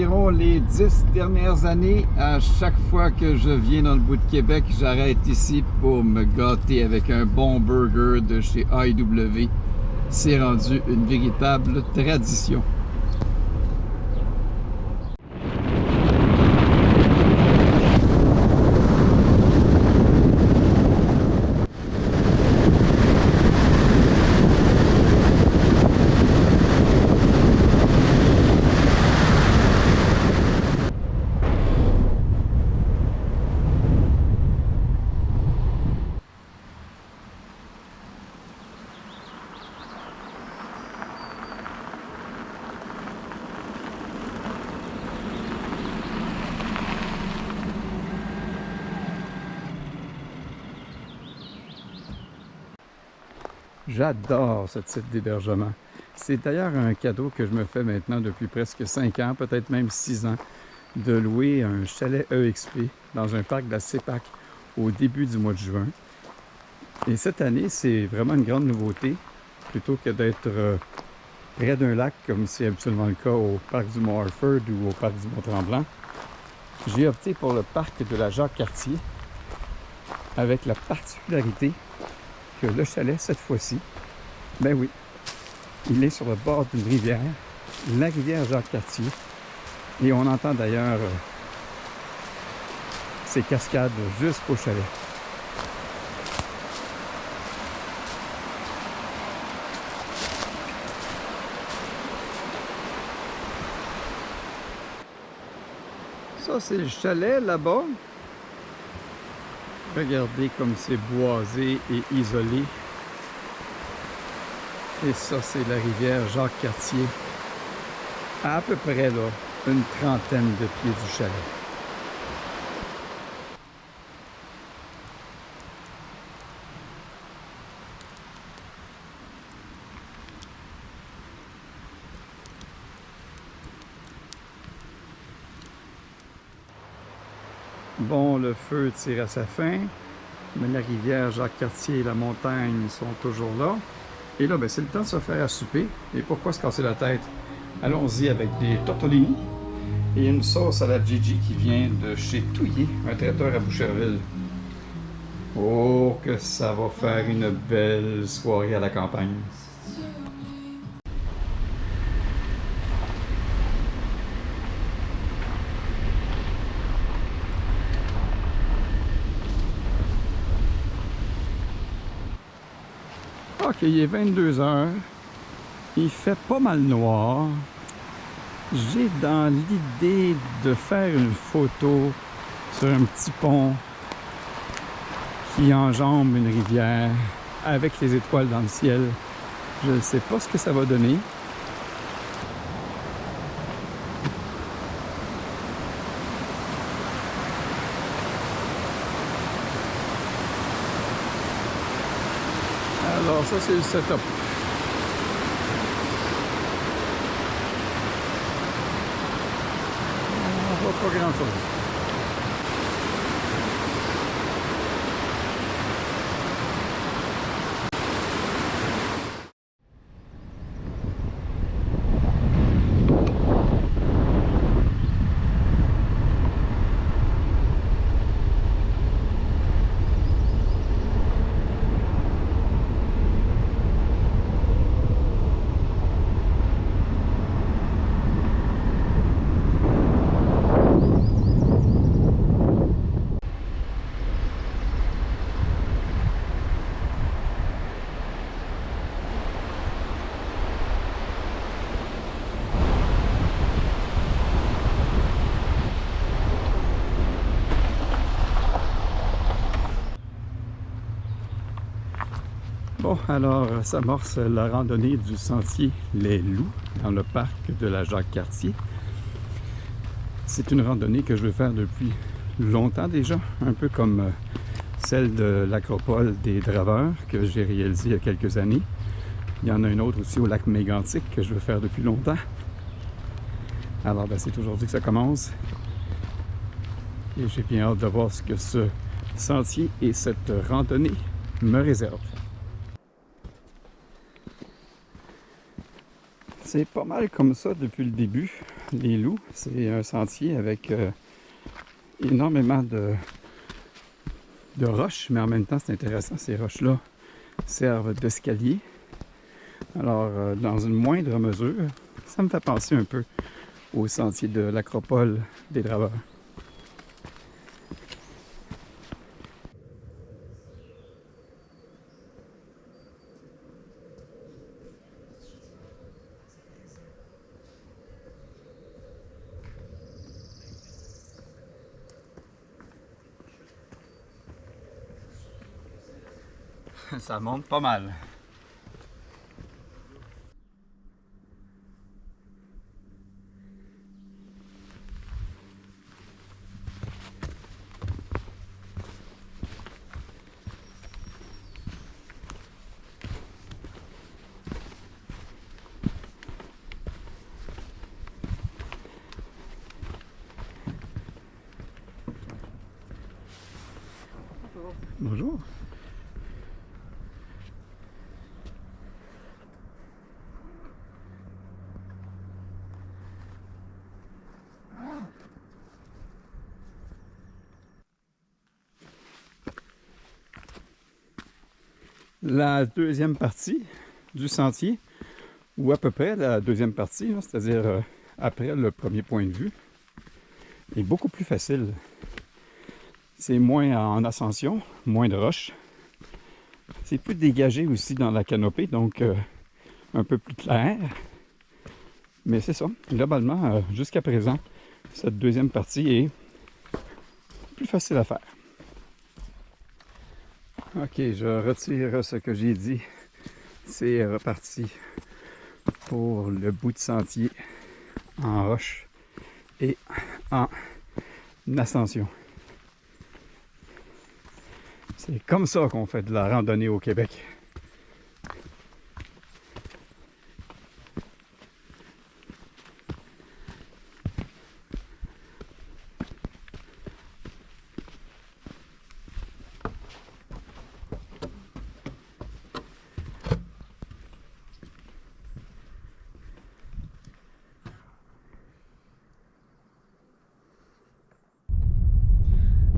environ les 10 dernières années, à chaque fois que je viens dans le bout de Québec, j'arrête ici pour me gâter avec un bon burger de chez AEW. C'est rendu une véritable tradition. J'adore ce type d'hébergement. C'est d'ailleurs un cadeau que je me fais maintenant depuis presque 5 ans, peut-être même 6 ans, de louer un chalet EXP dans un parc de la CEPAC au début du mois de juin. Et cette année, c'est vraiment une grande nouveauté, plutôt que d'être près d'un lac, comme c'est habituellement le cas au parc du Mont-Harford ou au parc du Mont-Tremblant. J'ai opté pour le parc de la Jacques-Cartier, avec la particularité que le chalet, cette fois-ci, ben oui, il est sur le bord d'une rivière, la rivière Jacques-Cartier, et on entend d'ailleurs ces cascades jusqu'au chalet. Ça, c'est le chalet là-bas. Regardez comme c'est boisé et isolé. Et ça, c'est la rivière Jacques-Cartier. À peu près, là, une trentaine de pieds du chalet. Bon, le feu tire à sa fin, mais la rivière Jacques-Cartier et la montagne sont toujours là. Et là, ben, c'est le temps de se faire à souper. Et pourquoi se casser la tête? Allons-y avec des tortellini et une sauce à la Gigi qui vient de chez Touillet, un traiteur à Boucherville. Oh, que ça va faire une belle soirée à la campagne. Ok, il est 22 h. Il fait pas mal noir. J'ai dans l'idée de faire une photo sur un petit pont qui enjambe une rivière avec les étoiles dans le ciel. Je ne sais pas ce que ça va donner. Alors ça, c'est le setup. On voit pas grand chose. Bon, alors s'amorce la randonnée du sentier Les Loups dans le parc de la Jacques-Cartier. C'est une randonnée que je veux faire depuis longtemps déjà, un peu comme celle de l'acropole des Draveurs que j'ai réalisée il y a quelques années. Il y en a une autre aussi au lac Mégantic que je veux faire depuis longtemps. Alors ben, c'est aujourd'hui que ça commence et j'ai bien hâte de voir ce que ce sentier et cette randonnée me réservent. C'est pas mal comme ça depuis le début. Les Loups, c'est un sentier avec énormément de roches, mais en même temps, c'est intéressant, ces roches-là servent d'escalier. Alors, dans une moindre mesure, ça me fait penser un peu au sentier de l'Acropole des Draveurs. Ça monte pas mal. Bonjour. La deuxième partie du sentier, ou à peu près la deuxième partie, c'est-à-dire après le premier point de vue, est beaucoup plus facile. C'est moins en ascension, moins de roches. C'est plus dégagé aussi dans la canopée, donc un peu plus clair. Mais c'est ça, globalement, jusqu'à présent, cette deuxième partie est plus facile à faire. Ok, je retire ce que j'ai dit. C'est reparti pour le bout de sentier en roche et en ascension. C'est comme ça qu'on fait de la randonnée au Québec.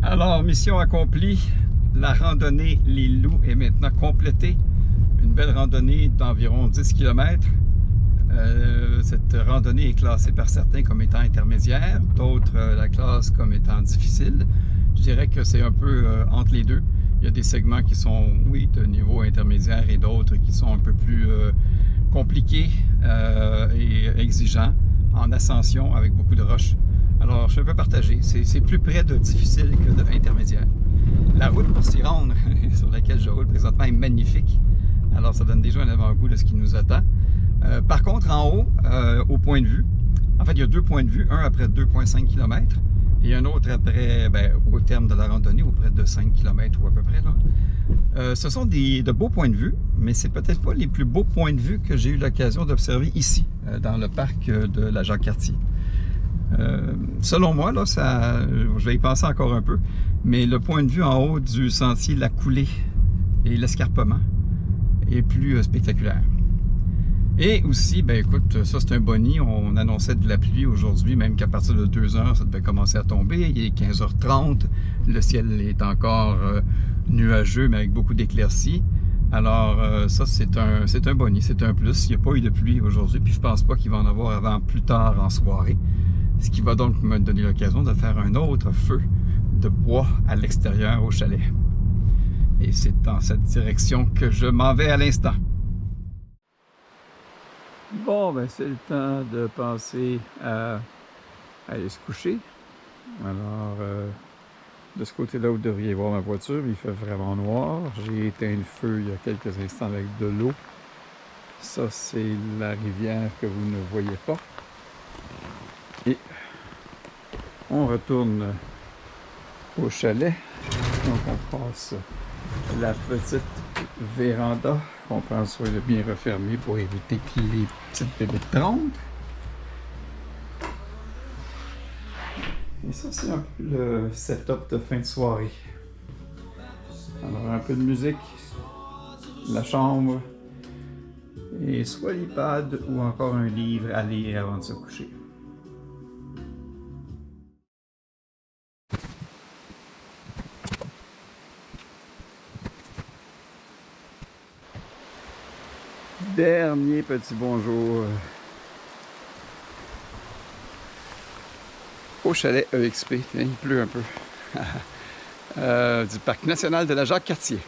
Alors, mission accomplie. La randonnée Les Loups est maintenant complétée. Une belle randonnée d'environ 10 km. Cette randonnée est classée par certains comme étant intermédiaire, d'autres la classent comme étant difficile. Je dirais que c'est un peu entre les deux. Il y a des segments qui sont, oui, de niveau intermédiaire et d'autres qui sont un peu plus compliqués et exigeants en ascension avec beaucoup de roches. Alors, je suis un peu partagé. C'est plus près de difficile que de intermédiaire. La route pour s'y rendre, sur laquelle je roule présentement, est magnifique. Alors, ça donne déjà un avant-goût de ce qui nous attend. Par contre, en haut, au point de vue, en fait, il y a deux points de vue, un après 2,5 km et un autre après, au terme de la randonnée, auprès de 5 km ou à peu près. Là. Ce sont de beaux points de vue, mais c'est peut-être pas les plus beaux points de vue que j'ai eu l'occasion d'observer ici, dans le parc de la Jacques-Cartier. Selon moi, là, je vais y penser encore un peu, mais le point de vue en haut du sentier, la coulée et l'escarpement est plus spectaculaire. Et aussi, ben écoute, ça c'est un boni, on annonçait de la pluie aujourd'hui, même qu'à partir de 2 heures, ça devait commencer à tomber. Il est 15h30, le ciel est encore nuageux, mais avec beaucoup d'éclaircies. Alors ça, c'est un boni, c'est un plus. Il n'y a pas eu de pluie aujourd'hui, puis je pense pas qu'il va en avoir avant plus tard en soirée. Ce qui va donc me donner l'occasion de faire un autre feu de bois à l'extérieur au chalet. Et c'est dans cette direction que je m'en vais à l'instant. Bon, ben c'est le temps de penser à aller se coucher. Alors, de ce côté-là, vous devriez voir ma voiture, il fait vraiment noir. J'ai éteint le feu il y a quelques instants avec de l'eau. Ça, c'est la rivière que vous ne voyez pas. Et on retourne au chalet. Donc, on passe la petite véranda qu'on prend soin de bien refermer pour éviter que les petites bébés trempent. Et ça, c'est un peu le setup de fin de soirée. Alors, un peu de musique, la chambre, Et soit l'iPad ou encore un livre à lire avant de se coucher. Dernier petit bonjour au chalet EXP. Il pleut un peu. Du parc national de la Jacques-Cartier.